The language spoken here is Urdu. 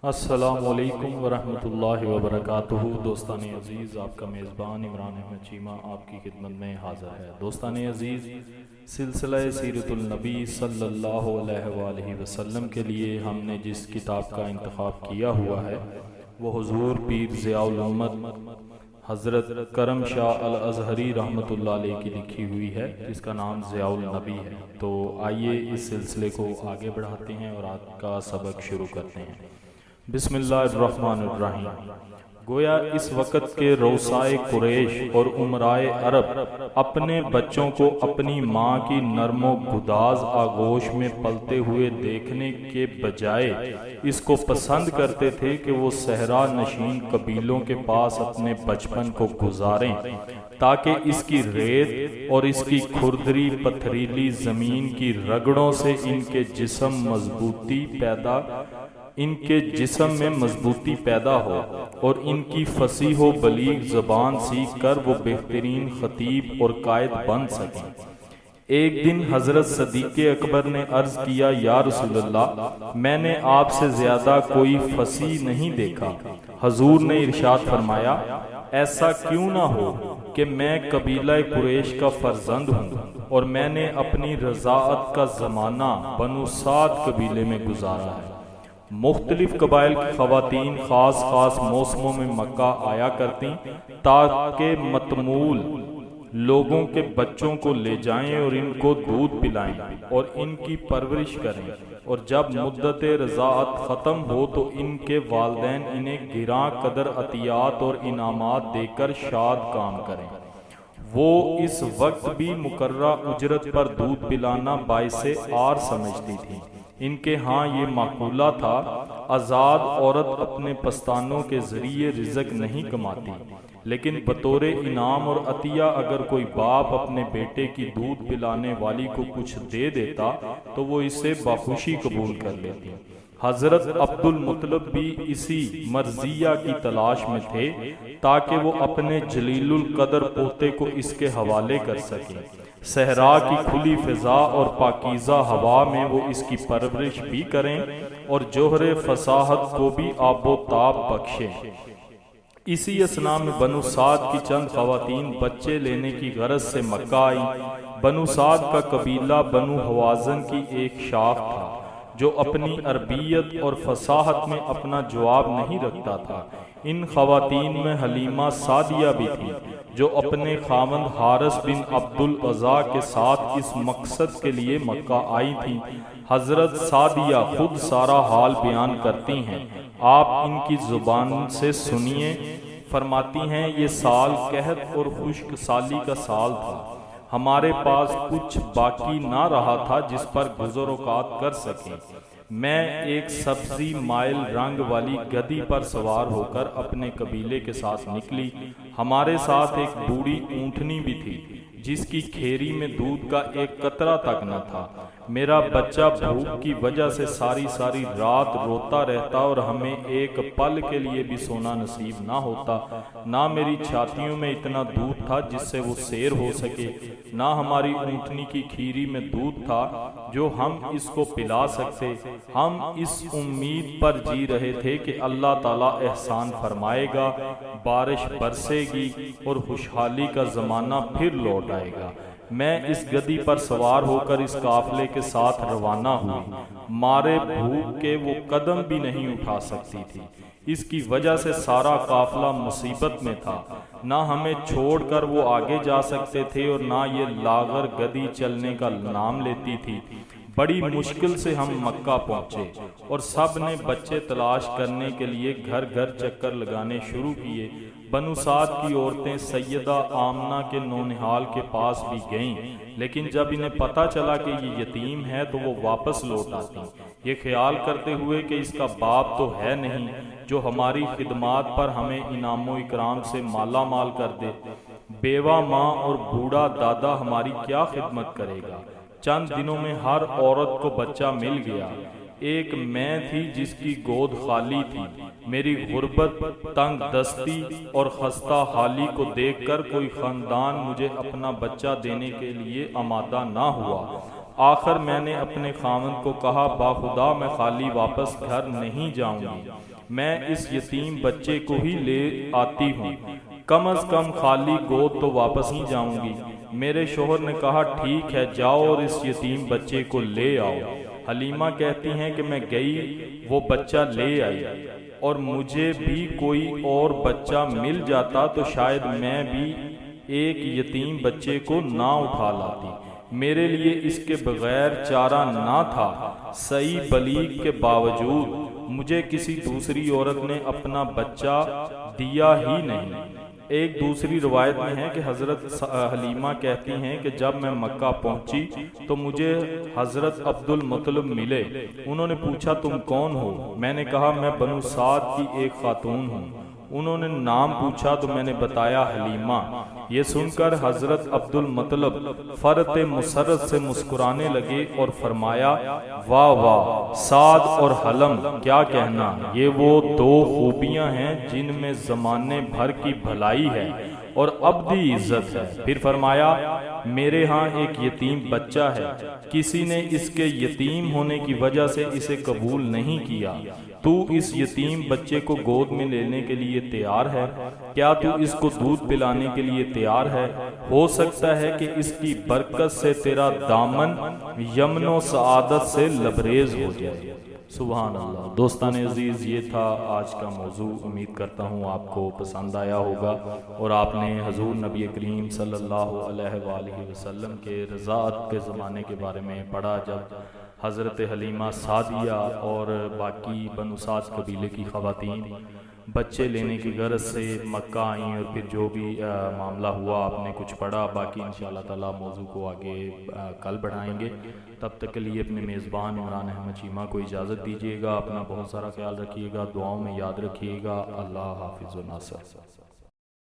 السلام علیکم ورحمۃ اللہ وبرکاتہ۔ دوستان عزیز، آپ کا میزبان عمران احمد چیمہ آپ کی خدمت میں حاضر ہے۔ دوستان عزیز، سلسلہ سیرت النبی صلی اللہ علیہ وآلہ وسلم کے لیے ہم نے جس کتاب کا انتخاب کیا ہوا ہے وہ حضور پیر ضیاء الامت حضرت کرم شاہ الازہری رحمۃ اللہ علیہ کی لکھی ہوئی ہے، جس کا نام ضیاء النبی ہے۔ تو آئیے اس سلسلے کو آگے بڑھاتے ہیں اور آج کا سبق شروع کرتے ہیں۔ بسم اللہ الرحمن الرحیم۔ گویا اس وقت کے روسائے قریش اور امرائے عرب اپنے بچوں کو اپنی ماں کی نرم و گداز آغوش میں پلتے ہوئے دیکھنے کے بجائے اس کو پسند کرتے تھے کہ وہ صحرا نشین قبیلوں کے پاس اپنے بچپن کو گزاریں، تاکہ اس کی ریت اور اس کی کھردری پتھریلی زمین کی رگڑوں سے ان کے جسم میں مضبوطی پیدا ہو اور ان کی فصیح و بلیغ زبان سیکھ کر وہ بہترین خطیب اور قائد بن سکیں۔ ایک دن حضرت صدیق اکبر نے عرض کیا، یا رسول اللہ، میں نے آپ سے زیادہ کوئی فصیح نہیں دیکھا۔ حضور نے ارشاد فرمایا، ایسا کیوں نہ ہو کہ میں قبیلہ قریش کا فرزند ہوں اور میں نے اپنی رضاعت کا زمانہ بنو سعد قبیلے میں گزارا ہے۔ مختلف قبائل کی خواتین خاص موسموں میں مکہ آیا کرتی تاکہ متمول لوگوں کے بچوں کو لے جائیں اور ان کو دودھ پلائیں اور ان کی پرورش کریں، اور جب مدت رضاعت ختم ہو تو ان کے والدین انہیں گراں قدر عطیات اور انعامات دے کر شاد کام کریں۔ وہ اس وقت بھی مقررہ اجرت پر دودھ پلانا باعث عار سمجھتی تھی۔ ان کے ہاں یہ مقولہ تھا، آزاد عورت اپنے پستانوں کے ذریعے رزق نہیں کماتی، لیکن بطور انعام اور عطیہ اگر کوئی باپ اپنے بیٹے کی دودھ پلانے والی کو کچھ دے دیتا تو وہ اسے بخوشی قبول کر لیتی۔ حضرت عبد المطلب بھی اسی مرضیہ کی تلاش میں تھے تاکہ وہ اپنے جلیل القدر پوتے کو اس کے حوالے کر سکیں۔ صحرا کی کھلی فضا اور پاکیزہ ہوا میں وہ اس کی پرورش بھی کریں اور جوہر فصاحت کو بھی آب و تاب بخشیں۔ اسی اثناء میں بنو سعد کی چند خواتین بچے لینے کی غرض سے مکہ آئیں۔ بنو سعد کا قبیلہ بنو حوازن کی ایک شاخ تھا جو اپنی عربیت اور فصاحت میں اپنا جواب نہیں رکھتا تھا۔ ان خواتین میں حلیمہ سعدیہ بھی تھی جو اپنے خاوند حارث بن عبد العزا کے ساتھ اس مقصد کے لیے مکہ آئی تھی۔ حضرت سعدیہ خود سارا حال بیان کرتی ہیں، آپ ان کی زبان سے سنیے۔ فرماتی ہیں، یہ سال قحط اور خشک سالی کا سال تھا، ہمارے پاس کچھ باقی نہ رہا تھا جس پر گزر اوقات کر سکیں۔ میں ایک سبزی مائل رنگ والی گدی پر سوار ہو کر اپنے قبیلے کے ساتھ نکلی۔ ہمارے ساتھ ایک بوڑھی اونٹنی بھی تھی جس کی کھیری میں دودھ کا ایک قطرہ تک نہ تھا۔ میرا بچہ بھوک کی وجہ سے ساری رات روتا رہتا اور ہمیں ایک پل کے لیے بھی سونا نصیب نہ ہوتا۔ نہ میری چھاتیوں میں اتنا دودھ تھا جس سے وہ سیر ہو سکے، نہ ہماری اونٹنی کی کھیری میں دودھ تھا جو ہم اس کو پلا سکتے۔ ہم اس امید پر جی رہے تھے کہ اللہ تعالیٰ احسان فرمائے گا، بارش برسے گی اور خوشحالی کا زمانہ پھر لوٹ آئے گا۔ میں اس گدی پر سوار ہو کر اس قافلے کے ساتھ روانہ ہوئی۔ مارے بھوک کے وہ قدم بھی نہیں اٹھا سکتی تھی، اس کی وجہ سے سارا قافلہ مصیبت میں تھا۔ نہ ہمیں چھوڑ کر وہ آگے جا سکتے تھے اور نہ یہ لاغر گدی چلنے کا نام لیتی تھی۔ بڑی مشکل سے ہم مکہ پہنچے اور سب نے بچے تلاش کرنے کے لیے گھر گھر چکر لگانے شروع کیے۔ بنو سعد کی عورتیں سیدہ آمنہ کے نونہال کے پاس بھی گئیں، لیکن جب انہیں پتہ چلا کہ یہ یتیم ہے تو وہ واپس لوٹ آتی، یہ خیال کرتے ہوئے کہ اس کا باپ تو ہے نہیں جو ہماری خدمات پر ہمیں انعام و اکرام سے مالا مال کر دے۔ بیوہ ماں اور بوڑھا دادا ہماری کیا خدمت کرے گا؟ چند دنوں میں ہر عورت کو بچہ مل گیا۔ ایک میں تھی جس کی گود خالی تھی۔ میری غربت، تنگ دستی اور خستہ حالی کو دیکھ کر کوئی خاندان مجھے اپنا بچہ دینے کے لیے آمادہ نہ ہوا۔ آخر میں نے اپنے خاوند کو کہا، باخدا میں خالی واپس گھر نہیں جاؤں گی۔ میں اس یتیم بچے کو ہی لے آتی ہوں، کم از کم خالی گود تو واپس ہی جاؤں گی۔ میرے شوہر نے کہا ٹھیک ہے، جاؤ اور اس یتیم بچے کو لے آؤ۔ حلیمہ کہتی ہیں کہ میں گئی، وہ بچہ لے آئی، اور مجھے بھی کوئی اور بچہ مل جاتا تو شاید میں بھی ایک یتیم بچے کو نہ اٹھا لاتی۔ میرے لیے اس کے بغیر چارہ نہ تھا۔ صحیح بلیغ کے باوجود مجھے کسی دوسری عورت نے اپنا بچہ دیا ہی نہیں۔ ایک دوسری روایت میں ہے کہ حضرت حلیمہ کہتی ہیں کہ جب میں مکہ پہنچی تو مجھے حضرت عبد المطلب ملے۔ انہوں نے پوچھا تم کون ہو؟ میں نے کہا میں بنو سعد کی ایک خاتون ہوں۔ انہوں نے نام پوچھا تو میں نے بتایا حلیمہ۔ یہ سن کر حضرت عبد المطلب فرط مسرت سے مسکرانے لگے اور فرمایا واہ واہ، سعد اور حلم، کیا کہنا، یہ وہ دو خوبیاں ہیں جن میں زمانے بھر کی بھلائی ہے اور ابدی عزت ہے۔ پھر فرمایا میرے ہاں ایک یتیم بچہ ہے، کسی نے اس کے یتیم ہونے کی وجہ سے اسے قبول نہیں کیا۔ تو اس یتیم بچے کو گود میں لینے کے لیے تیار ہے؟ کیا تو اس کو دودھ پلانے کے لیے تیار ہے؟ ہو سکتا ہے کہ اس کی برکت سے تیرا دامن یمن و سعادت سے لبریز ہو جائے۔ سبحان اللہ۔ دوستان عزیز، یہ تھا آج کا موضوع۔ امید کرتا ہوں آپ کو پسند آیا ہوگا اور آپ نے حضور نبی کریم صلی اللہ علیہ وآلہ وسلم کے رضاعت کے زمانے کے بارے میں پڑھا، جب حضرت حلیمہ سعدیہ اور باقی بنو سعد قبیلے کی خواتین بچے لینے کی غرض سے مکہ آئیں، اور پھر جو بھی معاملہ ہوا آپ نے کچھ پڑھا۔ باقی انشاءاللہ تعالی موضوع کو آگے کل بڑھائیں گے۔ تب تک کے لیے اپنے میزبان عمران احمد چیمہ کو اجازت دیجیے گا۔ اپنا بہت سارا خیال رکھیے گا، دعاؤں میں یاد رکھیے گا۔ اللہ حافظ و ناصر۔